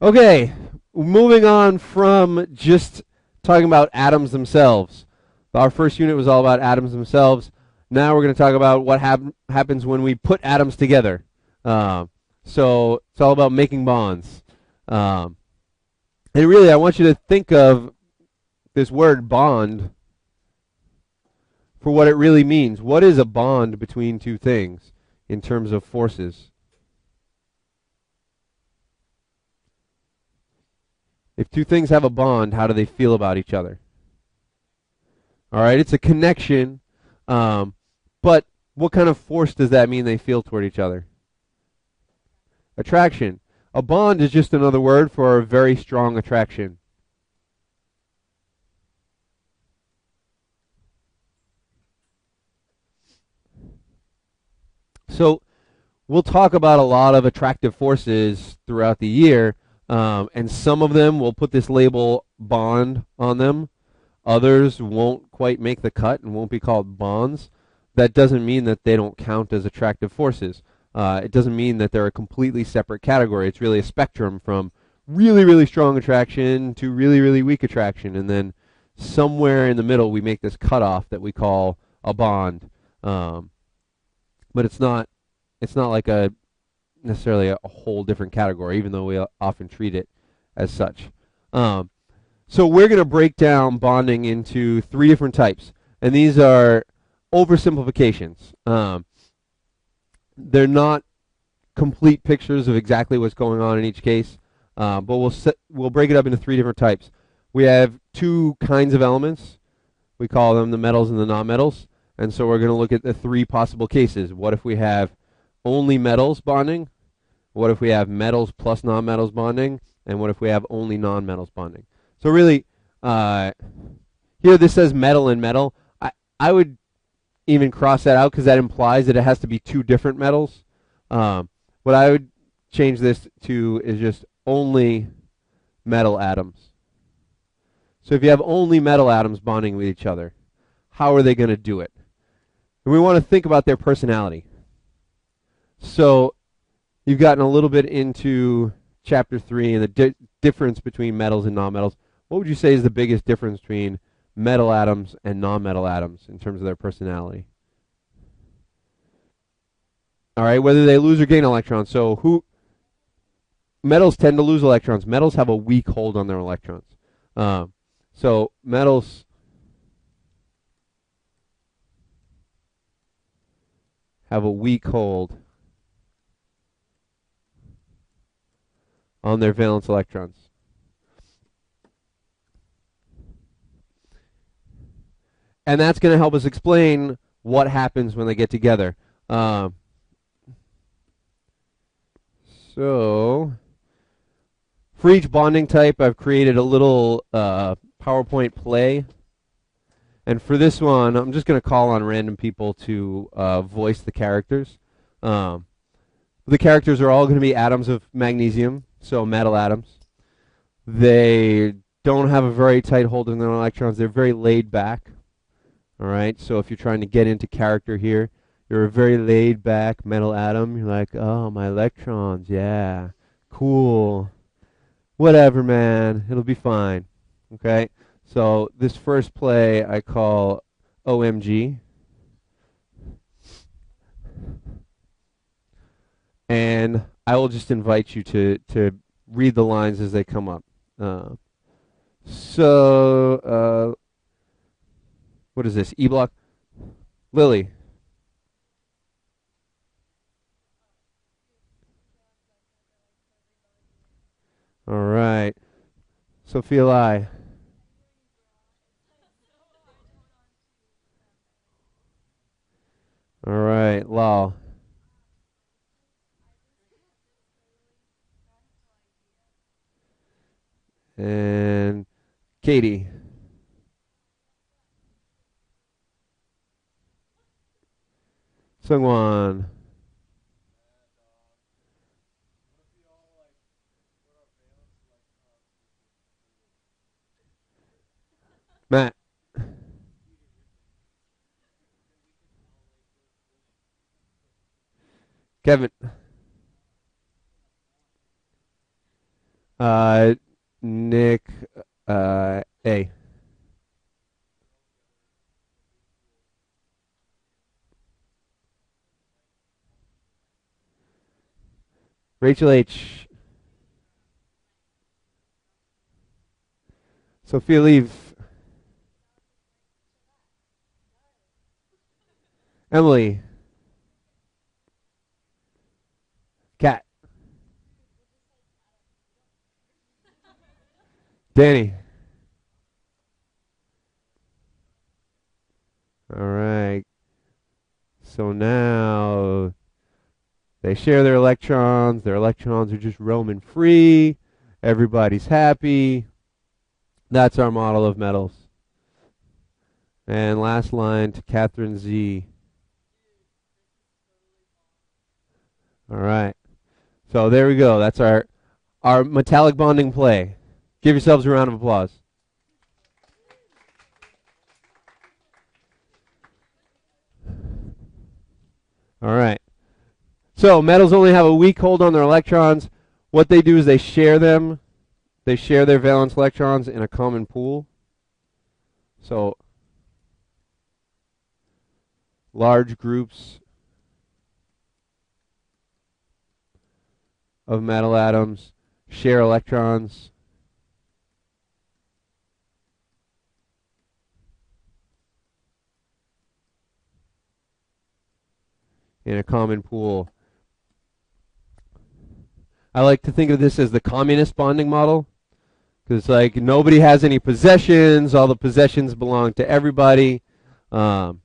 Okay, moving on from just talking about atoms themselves. Our first unit was all about atoms themselves. Now we're going to talk about what happens when we put atoms together. So it's all about making bonds. And really, I want you to think of this word bond for what it really means. What is a bond between two things in terms of forces? If two things have a bond, how do they feel about each other? All right, it's a connection, but what kind of force does that mean they feel toward each other? Attraction. A bond is just another word for a very strong attraction. So we'll talk about a lot of attractive forces throughout the year, and some of them will put this label bond on them. Others won't quite make the cut and won't be called bonds. That doesn't mean that they don't count as attractive forces. It doesn't mean that they're a completely separate category. It's really a spectrum from really, really strong attraction to really, really weak attraction. And then somewhere in the middle, we make this cutoff that we call a bond. But it's not like a necessarily a whole different category, even though we often treat it as such. So we're going to break down bonding into three different types, and these are oversimplifications. They're not complete pictures of exactly what's going on in each case, but we'll break it up into three different types. We have two kinds of elements. We call them the metals and the nonmetals, and so we're going to look at the three possible cases. What if we have only metals bonding? What if we have metals plus nonmetals bonding? And what if we have only nonmetals bonding? So really, here this says metal and metal. I would even cross that out because that implies that it has to be two different metals. What I would change this to is just only metal atoms. So if you have only metal atoms bonding with each other, how are they going to do it? And we want to think about their personality. So you've gotten a little bit into Chapter 3 and the difference between metals and nonmetals. What would you say is the biggest difference between metal atoms and nonmetal atoms in terms of their personality? All right, whether they lose or gain electrons. So metals tend to lose electrons. Metals have a weak hold on their electrons. So metals have a weak hold on their valence electrons. And that's going to help us explain what happens when they get together. So for each bonding type, I've created a little PowerPoint play. And for this one, I'm just going to call on random people to voice the characters. The characters are all going to be atoms of magnesium, so metal atoms. They don't have a very tight hold on their electrons. They're very laid back. All right, so if you're trying to get into character here, you're a very laid back metal atom. You're like, oh, my electrons, yeah, cool. Whatever, man, it'll be fine. Okay, so this first play I call OMG. And I will just invite you to read the lines as they come up. What is this? E block? Lily. All right. Sophia Lai. All right. Lal. And Katie. Sungwon. Matt. Kevin. Nick, A. Rachel H. Sophia Leave. Emily. Kat. Danny. All right. So now they share their electrons. Their electrons are just roaming free. Everybody's happy. That's our model of metals. And last line to Catherine Z. All right. So there we go. That's our metallic bonding play. Give yourselves a round of applause. All right. So metals only have a weak hold on their electrons. What they do is they share them. They share their valence electrons in a common pool. So large groups of metal atoms share electrons in a common pool. I like to think of this as the communist bonding model, because like nobody has any possessions, all the possessions belong to everybody. So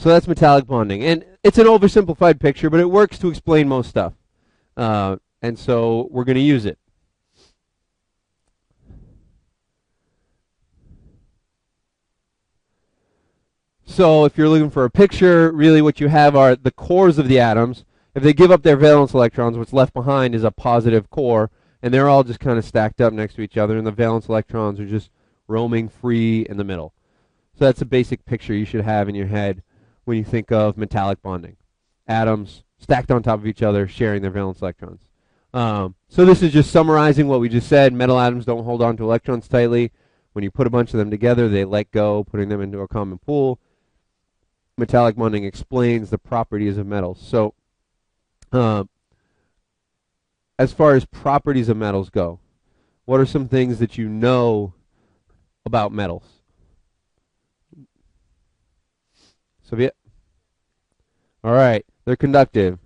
that's metallic bonding, and it's an oversimplified picture, but it works to explain most stuff, and so we're going to use it. So if you're looking for a picture, really what you have are the cores of the atoms. If they give up their valence electrons, what's left behind is a positive core, and they're all just kind of stacked up next to each other, and the valence electrons are just roaming free in the middle. So that's a basic picture you should have in your head when you think of metallic bonding. Atoms stacked on top of each other, sharing their valence electrons. So this is just summarizing what we just said. Metal atoms don't hold on to electrons tightly. When you put a bunch of them together, they let go, putting them into a common pool. Metallic bonding explains the properties of metals. So as far as properties of metals go, what are some things that you know about metals? Soviet? All right, they're conductive.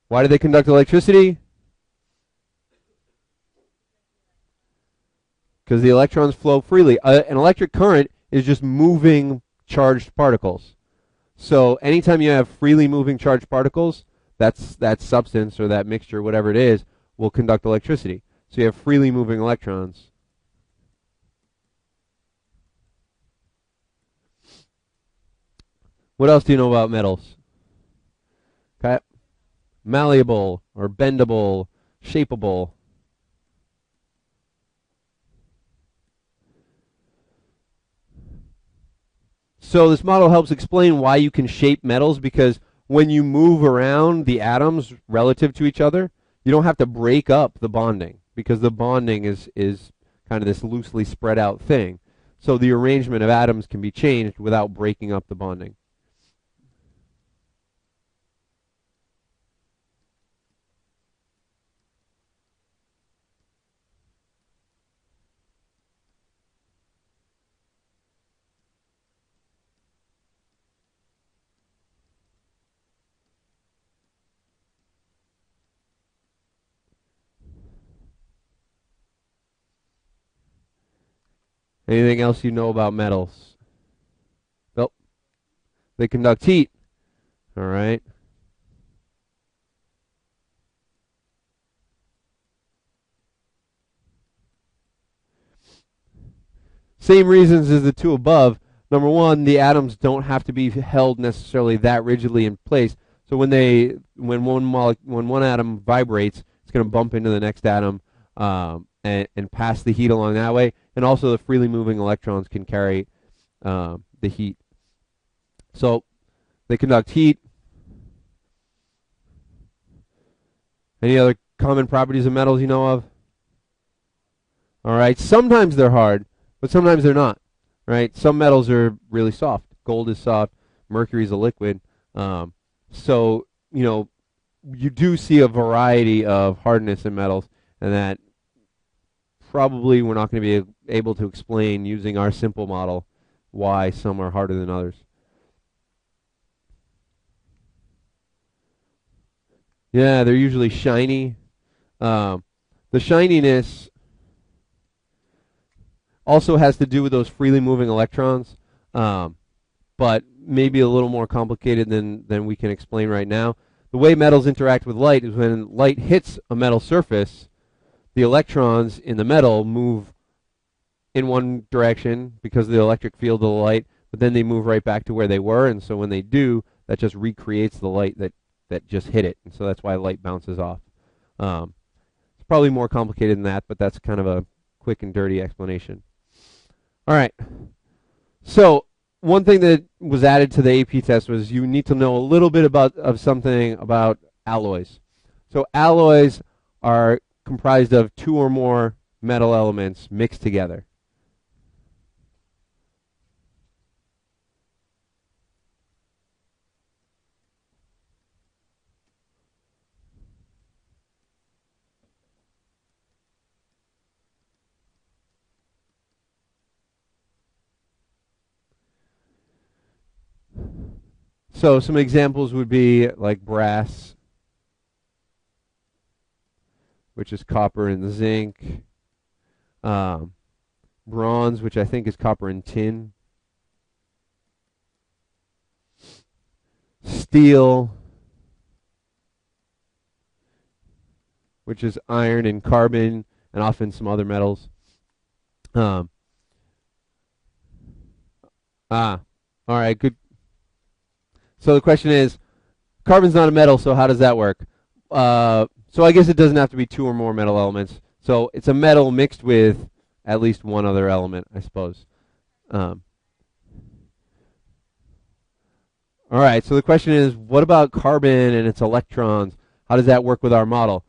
Why do they conduct electricity? Because the electrons flow freely. An electric current is just moving charged particles. So anytime you have freely moving charged particles, that substance or that mixture, whatever it is, will conduct electricity. So you have freely moving electrons. What else do you know about metals? Okay. Malleable or bendable, shapeable. So this model helps explain why you can shape metals, because when you move around the atoms relative to each other, you don't have to break up the bonding, because the bonding is kind of this loosely spread out thing. So the arrangement of atoms can be changed without breaking up the bonding. Anything else you know about metals? Nope. They conduct heat. All right. Same reasons as the two above. Number one, the atoms don't have to be held necessarily that rigidly in place. So when one atom vibrates, it's going to bump into the next atom, and pass the heat along that way. And also the freely moving electrons can carry the heat. So they conduct heat. Any other common properties of metals you know of? All right. Sometimes they're hard, but sometimes they're not. Right. Some metals are really soft. Gold is soft. Mercury is a liquid. So you do see a variety of hardness in metals, and that probably we're not going to be able to explain using our simple model why some are harder than others. Yeah, they're usually shiny. The shininess also has to do with those freely moving electrons, but maybe a little more complicated than we can explain right now. The way metals interact with light is when light hits a metal surface, the electrons in the metal move in one direction because of the electric field of the light, but then they move right back to where they were, and so when they do, that just recreates the light that just hit it, and so that's why light bounces off. It's probably more complicated than that, but that's kind of a quick and dirty explanation. All right. So one thing that was added to the AP test was you need to know a little bit of something about alloys. So alloys are comprised of two or more metal elements mixed together. So some examples would be like brass, which is copper and zinc. Bronze, which I think is copper and tin. Steel, which is iron and carbon, and often some other metals. All right, good. So the question is, carbon's not a metal, so how does that work? So I guess it doesn't have to be two or more metal elements. So it's a metal mixed with at least one other element, I suppose. All right, so the question is, what about carbon and its electrons? How does that work with our model?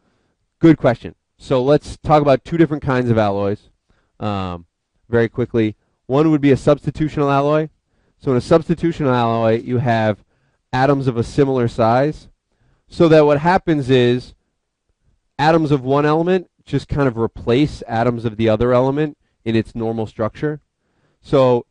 Good question. So let's talk about two different kinds of alloys very quickly. One would be a substitutional alloy. So in a substitutional alloy, you have atoms of a similar size, so that what happens is atoms of one element just kind of replace atoms of the other element in its normal structure. So,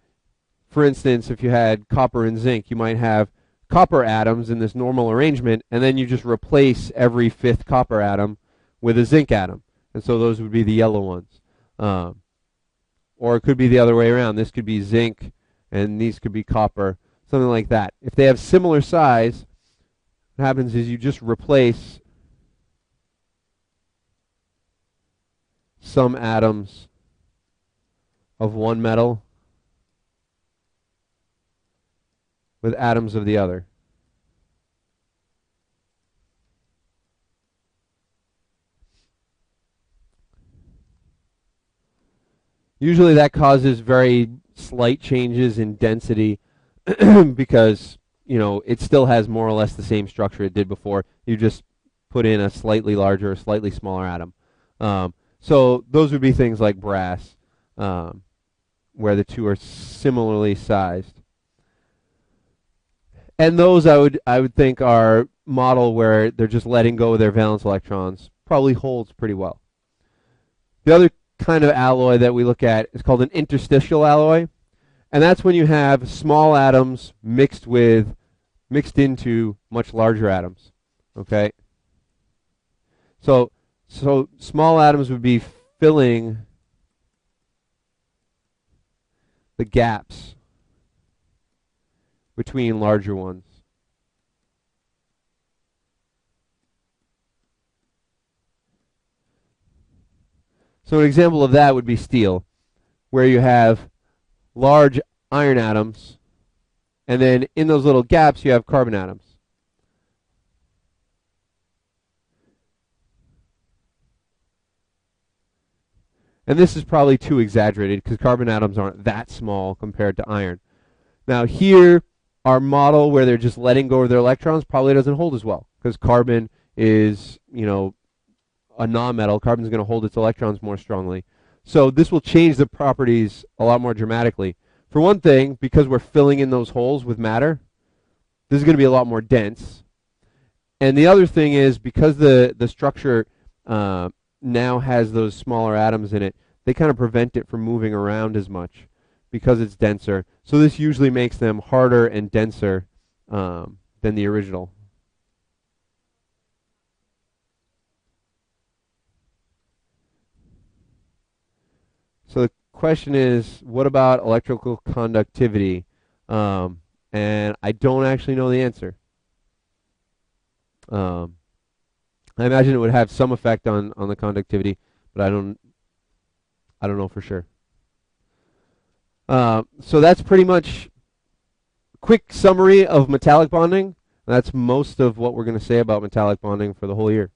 for instance, if you had copper and zinc, you might have copper atoms in this normal arrangement, and then you just replace every fifth copper atom with a zinc atom. And so those would be the yellow ones. Or it could be the other way around. This could be zinc, and these could be copper. Something like that. If they have similar size, what happens is you just replace some atoms of one metal with atoms of the other. Usually that causes very slight changes in density because, it still has more or less the same structure it did before. You just put in a slightly larger or slightly smaller atom. So those would be things like brass, where the two are similarly sized. And those I would think are model where they're just letting go of their valence electrons. Probably holds pretty well. The other kind of alloy that we look at is called an interstitial alloy. And that's when you have small atoms mixed into much larger atoms. Okay? So small atoms would be filling the gaps between larger ones. So an example of that would be steel, where you have large iron atoms, and then in those little gaps you have carbon atoms. And this is probably too exaggerated because carbon atoms aren't that small compared to iron. Now here, our model where they're just letting go of their electrons probably doesn't hold as well because carbon is, you know, a nonmetal. Carbon's going to hold its electrons more strongly. So this will change the properties a lot more dramatically. For one thing, because we're filling in those holes with matter, this is going to be a lot more dense. And the other thing is because the structure now has those smaller atoms in it, they kind of prevent it from moving around as much because it's denser. So this usually makes them harder and denser than the original. So the question is, what about electrical conductivity? And I don't actually know the answer. I imagine it would have some effect on the conductivity, but I don't know for sure. So that's pretty much a quick summary of metallic bonding. That's most of what we're going to say about metallic bonding for the whole year.